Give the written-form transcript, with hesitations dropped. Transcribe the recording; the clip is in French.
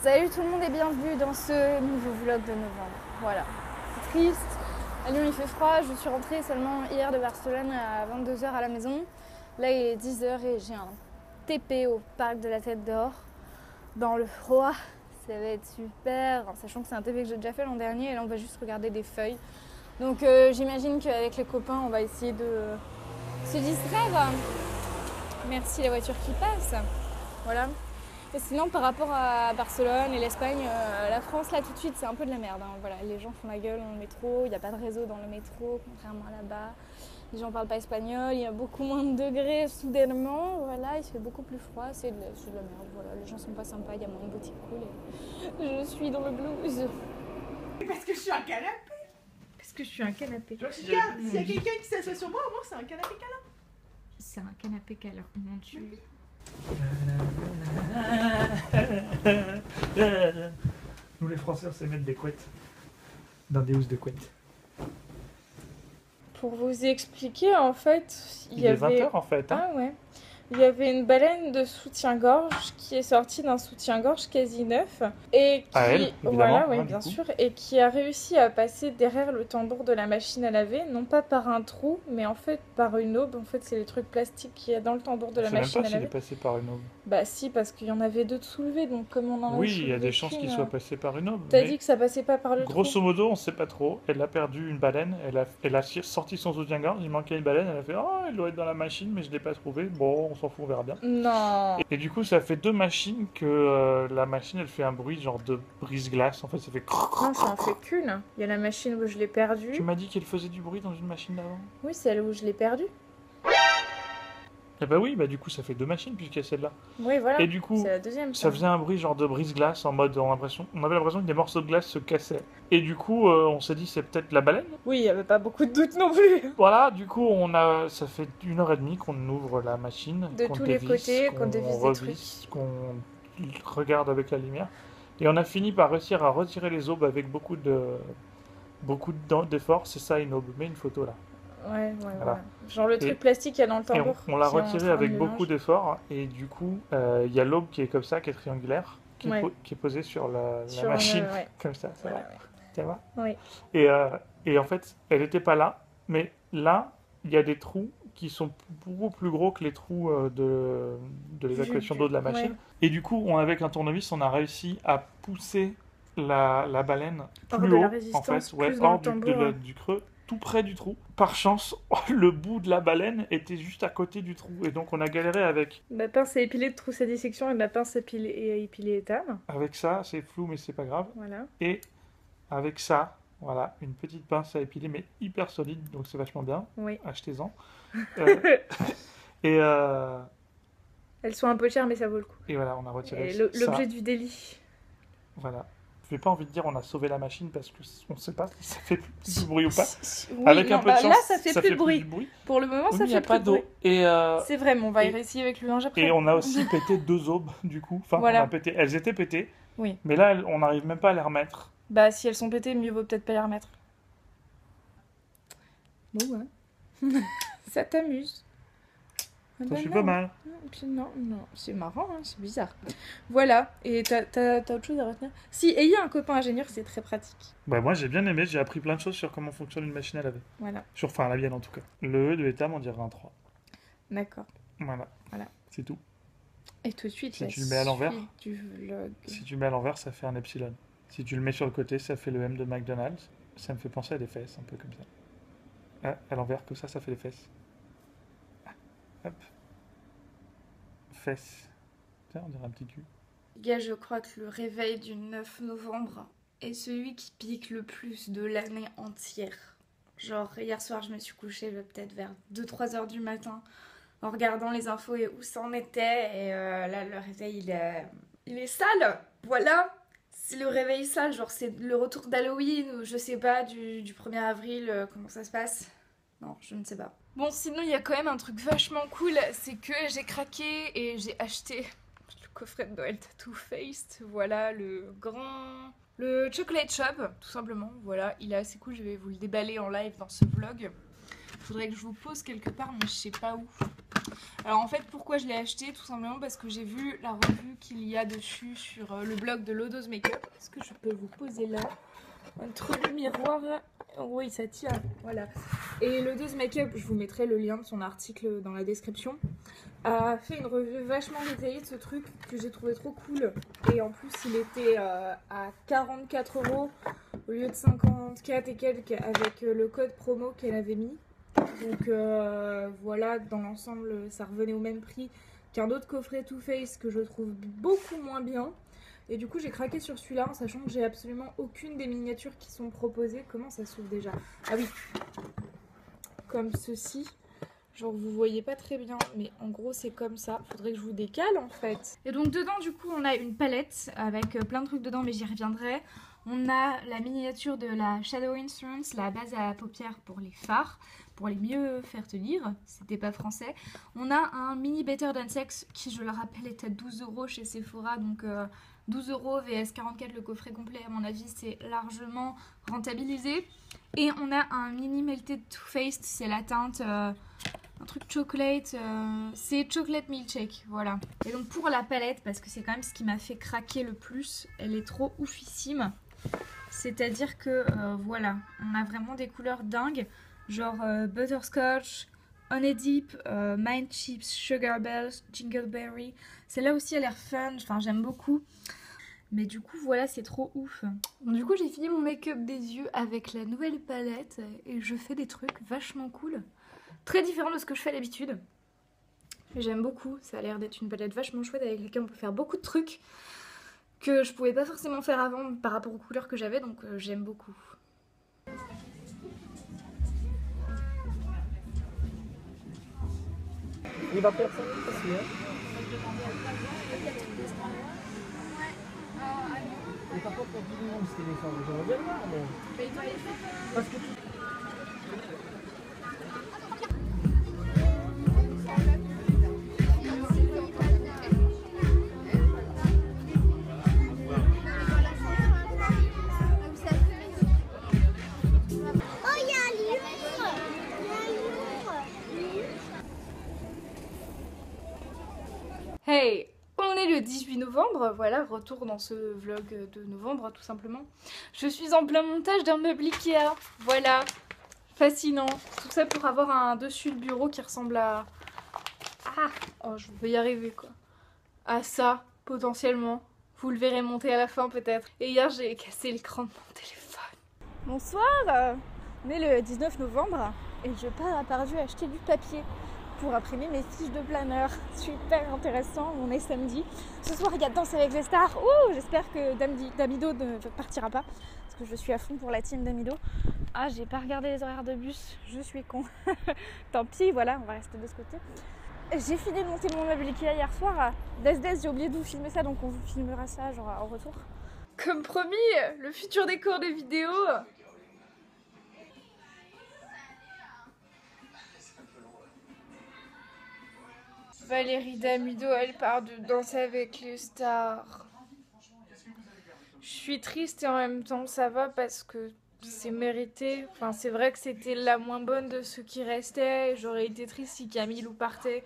Salut tout le monde et bienvenue dans ce nouveau vlog de novembre. Voilà, c'est triste. À Lyon il fait froid, je suis rentrée seulement hier de Barcelone à 22h à la maison. Là il est 10h et j'ai un TP au parc de la Tête d'Or. Dans le froid, ça va être super. En sachant que c'est un TP que j'ai déjà fait l'an dernier et là on va juste regarder des feuilles. Donc j'imagine qu'avec les copains on va essayer de se distraire. Merci la voiture qui passe. Voilà. Et sinon, par rapport à Barcelone et l'Espagne, la France, là, tout de suite, c'est un peu de la merde. Hein. Voilà, les gens font la gueule dans le métro, il n'y a pas de réseau dans le métro, contrairement à là-bas. Les gens ne parlent pas espagnol, il y a beaucoup moins de degrés soudainement. Voilà, il fait beaucoup plus froid, c'est de la merde. Voilà, les gens sont pas sympas, il y a moins de boutiques cool. Et je suis dans le blues. Parce que je suis un canapé. Parce que je suis un canapé. S'il y a quelqu'un qui s'assoit sur moi, au moins c'est un canapé câlin. C'est un canapé câlin, mon Dieu. Nous les Français on sait mettre des couettes dans des housses de couettes. Pour vous expliquer, en fait, Il est 20h en fait. Hein. Ah ouais. Il y avait une baleine de soutien-gorge qui est sortie d'un soutien-gorge quasi neuf et qui, À elle, évidemment, voilà, oui, hein, bien du coup. sûr, et qui a réussi à passer derrière le tambour de la machine à laver, non pas par un trou, mais en fait par une aube. En fait, c'est les trucs plastiques qu'il y a dans le tambour de la Je sais même machine pas à s'il est laver. passé par une aube. Bah si, parce qu'il y en avait deux de soulevés, donc comme on en a Oui, il y a soulevé des chances qu'il qu'une, soit passé par une aube. T'as mais dit que ça passait pas par le trou. grosso modo, on sait pas trop. Elle a perdu une baleine, elle a sorti son soutien-gorge, il manquait une baleine, elle a fait « Oh, elle doit être dans la machine, mais je l'ai pas trouvée. Bon, on s'en fout, on verra bien. » Non. Et du coup, ça fait deux machines que la machine, elle fait un bruit genre de brise-glace. En fait, ça fait... Non, ça en fait qu'une. Il y a la machine où je l'ai perdue. Tu m'as dit qu'elle faisait du bruit dans une machine d'avant? Oui, celle où je l'ai perdue. Eh bah oui, bah du coup, ça fait deux machines puisqu'il y a celle-là. Oui, voilà. Et du coup, C'est la deuxième. ça faisait un bruit genre de brise-glace en mode on avait l'impression que des morceaux de glace se cassaient. Et du coup, on s'est dit c'est peut-être la baleine. Oui, il n'y avait pas beaucoup de doutes non plus. Voilà, du coup, ça fait 1h30 qu'on ouvre la machine, De qu'on tous les dévisse, côtés, qu'on dévisse des revisse, qu'on regarde avec la lumière. Et on a fini par réussir à retirer les aubes avec beaucoup d'efforts. C'est ça une aube, mets une photo là. Ouais, voilà. Genre le truc Et- plastique qu'il y a dans le Et tambour. on l'a qui est en retiré train avec de beaucoup mélange. d'efforts. Et du coup, il y a l'aube qui est comme ça, qui est triangulaire, qui Ouais. qui est posée sur la Sur machine, ouais. comme ça. Ça Voilà, va. Ça va. Oui. Et en fait, elle n'était pas là, mais là, il y a des trous qui sont beaucoup plus gros que les trous de l'évacuation d'eau de la machine. Ouais. Et du coup, avec un tournevis, on a réussi à pousser la baleine Hors plus de la haut, résistance, en fait, ouais, plus dans hors le tambour, hein. du creux, tout près du trou. Par chance, le bout de la baleine était juste à côté du trou, et donc on a galéré avec. Ma pince à épiler de trousse à dissection et ma pince à épiler étame. Avec ça, c'est flou, mais c'est pas grave. Voilà. Et avec ça, voilà, une petite pince à épiler, mais hyper solide, donc c'est vachement bien. Oui. Achetez-en. Et Elles sont un peu chères, mais ça vaut le coup. voilà, on a retiré Et ça. l'objet du délit. Voilà. Je n'ai pas envie de dire on a sauvé la machine parce qu'on ne sait pas si ça fait plus de bruit ou pas. Oui, Avec un non, peu de bah, chance, là, ça fait plus de bruit. du bruit. Pour le moment, Oui, ça mais il n'y a fait pas plus de bruit. d'eau. Et, C'est vrai, mais on va y et- réessayer avec le linge après. et on a aussi pété deux aubes, du coup. Enfin, Voilà. on a pété. Elles étaient pétées. Oui. Mais là, on n'arrive même pas à les remettre. Bah, si elles sont pétées, mieux vaut peut-être pas les remettre. Bon, ouais. Ça t'amuse. Ah Ça bah fait non. pas mal. Non, c'est marrant, hein, c'est bizarre. Voilà, et t'as autre chose à retenir? Si, ayez un copain ingénieur, c'est très pratique. Bah, moi, j'ai bien aimé. J'ai appris plein de choses sur comment fonctionne une machine à laver. Voilà, Enfin, la mienne, en tout cas. Le E de l'étam, on dirait un 3. d'accord. Voilà. Voilà. C'est tout. Et tout de suite, Si la tu le mets à l'envers. suite du vlog. Si tu mets à l'envers, ça fait un epsilon. Si tu le mets sur le côté, ça fait le M de McDonald's. Ça me fait penser à des fesses, un peu comme ça. Ah, à l'envers, comme ça fait les fesses. Ah, hop. Fesses. Tiens, on dirait un petit cul. Les gars, je crois que le réveil du 9 novembre est celui qui pique le plus de l'année entière. Genre, hier soir, je me suis couchée peut-être vers 2-3 heures du matin en regardant les infos et où ça en était. Et là, le réveil, il est sale. Voilà, c'est le réveil sale. Genre, c'est le retour d'Halloween ou je sais pas, du 1er avril, comment ça se passe. Non, je ne sais pas. Bon, sinon, il y a quand même un truc vachement cool, c'est que j'ai craqué et j'ai acheté le coffret de Noël Too Faced. Voilà, le Chocolate Shop, tout simplement. Voilà, il est assez cool, je vais vous le déballer en live dans ce vlog. Il faudrait que je vous pose quelque part, mais je sais pas où. Alors en fait pourquoi je l'ai acheté? Tout simplement parce que j'ai vu la revue qu'il y a dessus sur le blog de Lodo's Makeup. Est-ce que je peux vous poser là? Entre le miroir, oui ça tient, voilà. Et Lodo's Makeup, je vous mettrai le lien de son article dans la description, a fait une revue vachement détaillée de ce truc que j'ai trouvé trop cool. Et en plus il était à 44 € au lieu de 54 et quelques avec le code promo qu'elle avait mis. Donc voilà, dans l'ensemble ça revenait au même prix qu'un autre coffret Too Faced que je trouve beaucoup moins bien. Et du coup j'ai craqué sur celui-là en sachant que j'ai absolument aucune des miniatures qui sont proposées. Comment ça s'ouvre déjà? Ah oui, comme ceci. Genre vous voyez pas très bien mais en gros c'est comme ça. Faudrait que je vous décale en fait. Et donc dedans du coup on a une palette avec plein de trucs dedans mais j'y reviendrai. On a la miniature de la Shadow Instruments, la base à paupières pour les fards, pour les mieux faire tenir, c'était pas français. On a un mini Better Than Sex qui, je le rappelle, est à 12 € chez Sephora, donc 12 € vs 44 le coffret complet, à mon avis c'est largement rentabilisé. Et on a un mini Melted Too Faced, c'est la teinte un truc chocolate, c'est chocolate milkshake, voilà. Et donc pour la palette, parce que c'est quand même ce qui m'a fait craquer le plus, elle est trop oufissime. C'est-à-dire que voilà, on a vraiment des couleurs dingues, genre butterscotch, honey deep, mind chips, sugar bells, jingleberry. Celle-là aussi elle a l'air fun, enfin j'aime beaucoup. Mais du coup voilà, c'est trop ouf. Donc, du coup j'ai fini mon make-up des yeux avec la nouvelle palette et je fais des trucs vachement cool. Très différent de ce que je fais d'habitude. J'aime beaucoup, ça a l'air d'être une palette vachement chouette avec laquelle on peut faire beaucoup de trucs que je pouvais pas forcément faire avant par rapport aux couleurs que j'avais, donc j'aime beaucoup. Il va personne aussi, hein. Et par contre, pour 10 millions de téléphones, j'aimerais bien le voir, mais... Parce que... Hey, on est le 18 novembre, voilà, retour dans ce vlog de novembre tout simplement. Je suis en plein montage d'un meuble Ikea, voilà, fascinant. Tout ça pour avoir un dessus de bureau qui ressemble à... Ah, oh je vais y arriver quoi. À ça, potentiellement. Vous le verrez monter à la fin peut-être. Et hier j'ai cassé l'écran de mon téléphone. Bonsoir, on est le 19 novembre et je pars à Pardieu acheter du papier pour imprimer mes fiches de planeur. Super intéressant, on est samedi. Ce soir il y a Danse avec les stars. Ouh, j'espère que Damido ne partira pas parce que je suis à fond pour la team Damido. Ah, j'ai pas regardé les horaires de bus, je suis con. Tant pis, voilà, on va rester de ce côté. J'ai fini de monter mon meuble Ikea hier soir. Des, j'ai oublié de vous filmer ça, donc on vous filmera ça genre en retour. Comme promis, le futur décor des vidéos. Valérie Damido, elle part de Danser avec les stars. Je suis triste et en même temps ça va parce que c'est mérité. Enfin, c'est vrai que c'était la moins bonne de ceux qui restaient. J'aurais été triste si Camille partait.